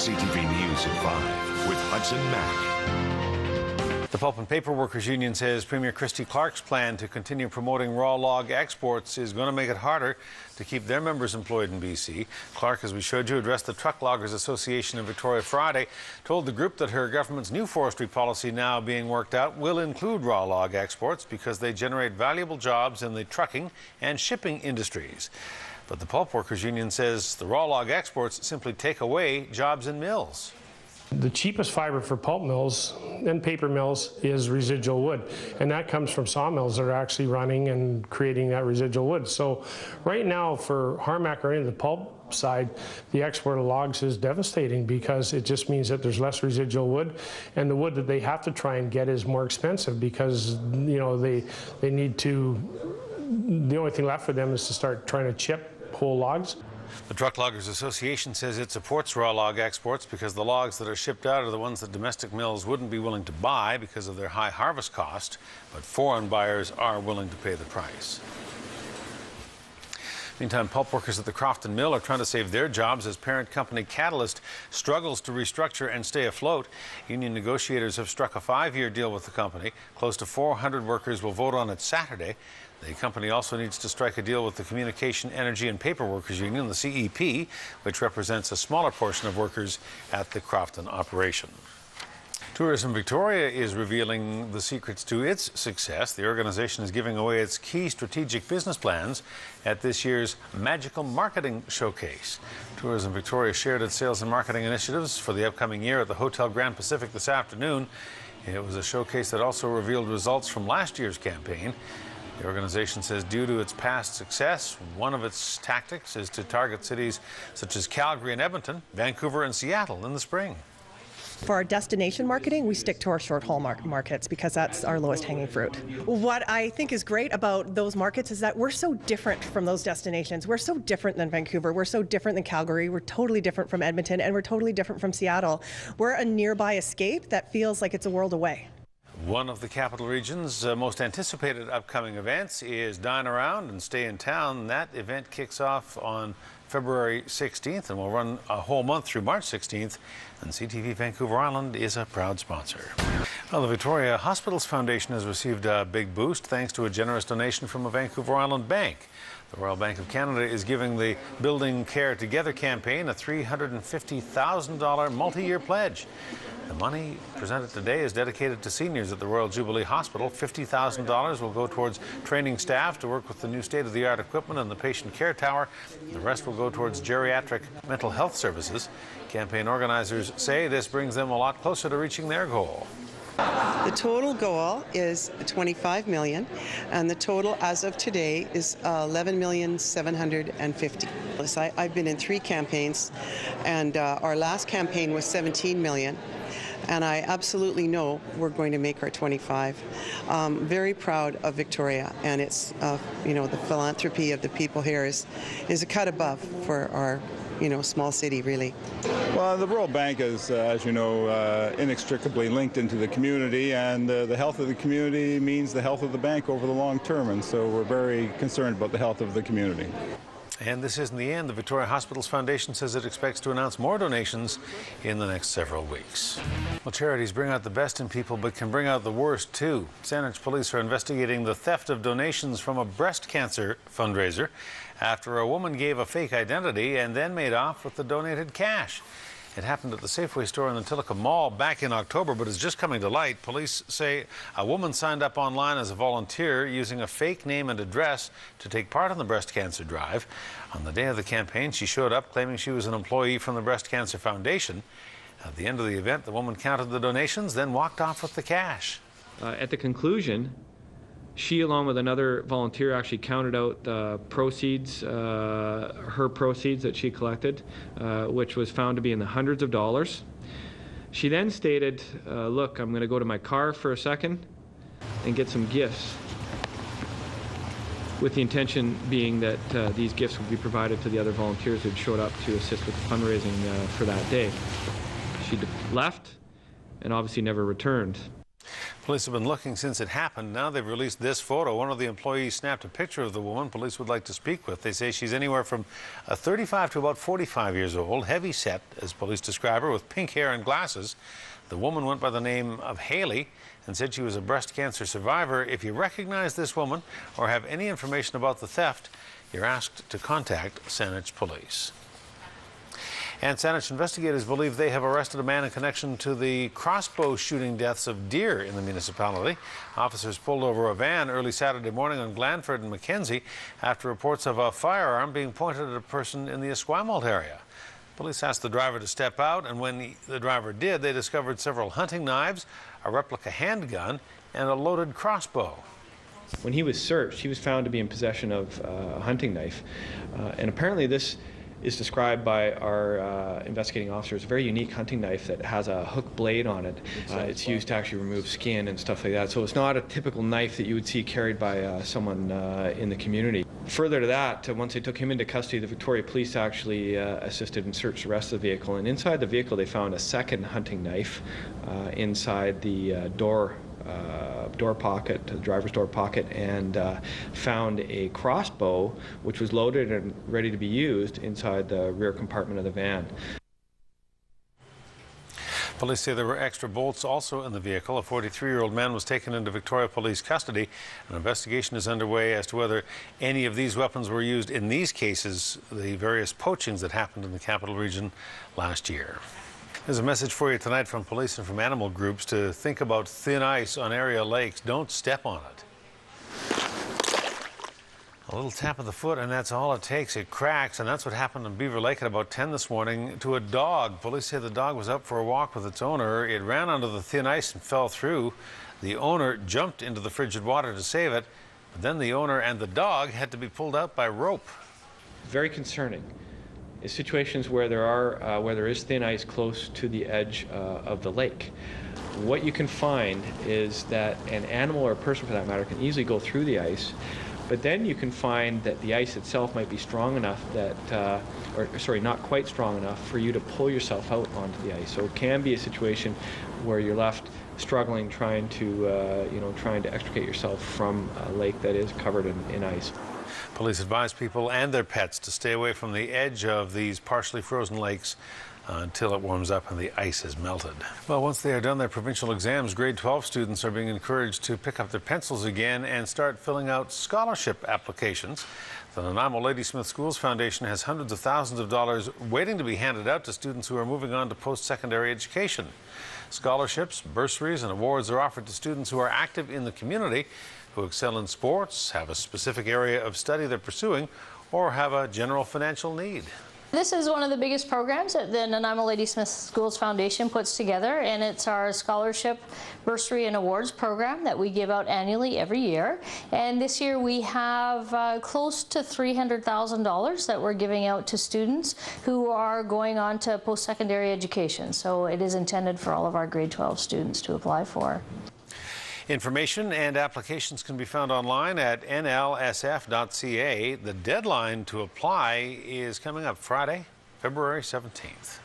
CTV News at 5 with Hudson Mack. The Pulp and Paper Workers Union says Premier Christy Clark's plan to continue promoting raw log exports is going to make it harder to keep their members employed in BC. Clark, as we showed you, addressed the Truck Loggers Association in Victoria Friday, told the group that her government's new forestry policy now being worked out will include raw log exports because they generate valuable jobs in the trucking and shipping industries. But the Pulp Workers Union says the raw log exports simply take away jobs in mills. The cheapest fiber for pulp mills and paper mills is residual wood, and that comes from sawmills that are actually running and creating that residual wood. So right now for Harmac or into the pulp side, the export of logs is devastating because it just means that there's less residual wood, and the wood that they have to try and get is more expensive because, you know, they need to, the only thing left for them is to start trying to chip whole logs. The Truck Loggers Association says it supports raw log exports because the logs that are shipped out are the ones that domestic mills wouldn't be willing to buy because of their high harvest cost, but foreign buyers are willing to pay the price. Meantime, pulp workers at the Crofton Mill are trying to save their jobs as parent company Catalyst struggles to restructure and stay afloat. Union negotiators have struck a 5-year deal with the company. Close to 400 workers will vote on it Saturday. The company also needs to strike a deal with the Communication, Energy and Paper Workers Union, the CEP, which represents a smaller portion of workers at the Crofton operation. Tourism Victoria is revealing the secrets to its success. The organization is giving away its key strategic business plans at this year's Magical Marketing Showcase. Tourism Victoria shared its sales and marketing initiatives for the upcoming year at the Hotel Grand Pacific this afternoon. It was a showcase that also revealed results from last year's campaign. The organization says due to its past success, one of its tactics is to target cities such as Calgary and Edmonton, Vancouver and Seattle in the spring. For our destination marketing, we stick to our short haul markets because that's our lowest hanging fruit. What I think is great about those markets is that we're so different from those destinations. We're so different than Vancouver. We're so different than Calgary. We're totally different from Edmonton, and we're totally different from Seattle. We're a nearby escape that feels like it's a world away. One of the capital region's most anticipated upcoming events is Dine Around and Stay in Town. That event kicks off on February 16th and will run a whole month through March 16th. And CTV Vancouver Island is a proud sponsor. Well, the Victoria Hospitals Foundation has received a big boost thanks to a generous donation from a Vancouver Island bank. The Royal Bank of Canada is giving the Building Care Together campaign a $350,000 multi-year pledge. The money presented today is dedicated to seniors at the Royal Jubilee Hospital. $50,000 will go towards training staff to work with the new state-of-the-art equipment and the patient care tower. The rest will go towards geriatric mental health services. Campaign organizers say this brings them a lot closer to reaching their goal. The total goal is $25 million, and the total as of today is $11,750,000. I've been in 3 campaigns, and our last campaign was $17 million. And I absolutely know we're going to make our 25. Very proud of Victoria, and it's, you know, the philanthropy of the people here is a cut above for our, you know, small city, really. Well, the Royal Bank is, as you know, inextricably linked into the community, and the health of the community means the health of the bank over the long term, and so we're very concerned about the health of the community. And this isn't the end. The Victoria Hospitals Foundation says it expects to announce more donations in the next several weeks. Well, charities bring out the best in people, but can bring out the worst too. Sandwich police are investigating the theft of donations from a breast cancer fundraiser after a woman gave a fake identity and then made off with the donated cash. It happened at the Safeway store in the Tillicum Mall back in October, but is just coming to light. Police say a woman signed up online as a volunteer using a fake name and address to take part in the breast cancer drive. On the day of the campaign, she showed up claiming she was an employee from the Breast Cancer Foundation. At the end of the event, the woman counted the donations, then walked off with the cash. At the conclusion, she, along with another volunteer, actually counted out the proceeds, her proceeds that she collected, which was found to be in the hundreds of dollars. She then stated, look, I'm going to go to my car for a second and get some gifts, with the intention being that these gifts would be provided to the other volunteers who had showed up to assist with the fundraising for that day. She left and obviously never returned. Police have been looking since it happened. Now they've released this photo. One of the employees snapped a picture of the woman police would like to speak with. They say she's anywhere from 35 to about 45 years old, heavy set, as police describe her, with pink hair and glasses. The woman went by the name of Haley and said she was a breast cancer survivor. If you recognize this woman or have any information about the theft, you're asked to contact Saanich Police. And Saanich investigators believe they have arrested a man in connection to the Crossbow Shooting deaths of deer in the municipality. Officers pulled over a van early Saturday morning on Glanford and Mackenzie after reports of a firearm being pointed at a person in the Esquimalt area. Police asked the driver to step out, and when the driver did, they discovered several hunting knives, a replica handgun, and a loaded crossbow. When he was searched, he was found to be in possession of a hunting knife, and apparently this is described by our investigating officers, a very unique hunting knife that has a hook blade on it. It's used to actually remove skin and stuff like that, so it's not a typical knife that you would see carried by someone in the community. Further to that, once they took him into custody, the Victoria Police actually assisted and searched the rest of the vehicle, and inside the vehicle they found a second hunting knife inside the door pocket, the driver's door pocket, and found a crossbow which was loaded and ready to be used inside the rear compartment of the van. Police say there were extra bolts also in the vehicle. A 43-year-old man was taken into Victoria Police custody. An investigation is underway as to whether any of these weapons were used in these cases, the various poachings that happened in the Capital Region last year. There's a message for you tonight from police and from animal groups to think about thin ice on area lakes. Don't step on it. A little tap of the foot and that's all it takes. It cracks, and that's what happened in Beaver Lake at about 10 this morning to a dog. Police say the dog was out for a walk with its owner. It ran onto the thin ice and fell through. The owner jumped into the frigid water to save it, but then the owner and the dog had to be pulled out by rope. Very concerning. Is situations where there is thin ice close to the edge of the lake. What you can find is that an animal, or a person for that matter, can easily go through the ice, but then you can find that the ice itself might be strong enough that, not quite strong enough for you to pull yourself out onto the ice. So it can be a situation where you're left struggling, trying to extricate yourself from a lake that is covered in ice. Police advise people and their pets to stay away from the edge of these partially frozen lakes until it warms up and the ice has melted. Well, once they are done their provincial exams, grade 12 students are being encouraged to pick up their pencils again and start filling out scholarship applications. The Nanaimo Ladysmith Schools Foundation has hundreds of thousands of dollars waiting to be handed out to students who are moving on to post-secondary education. Scholarships, bursaries, and awards are offered to students who are active in the community, who excel in sports, have a specific area of study they're pursuing, or have a general financial need. This is one of the biggest programs that the Nanaimo Ladysmith Schools Foundation puts together, and it's our scholarship, bursary, and awards program that we give out annually every year. And this year we have close to $300,000 that we're giving out to students who are going on to post-secondary education. So it is intended for all of our grade 12 students to apply for. Information and applications can be found online at nlsf.ca. The deadline to apply is coming up Friday, February 17th.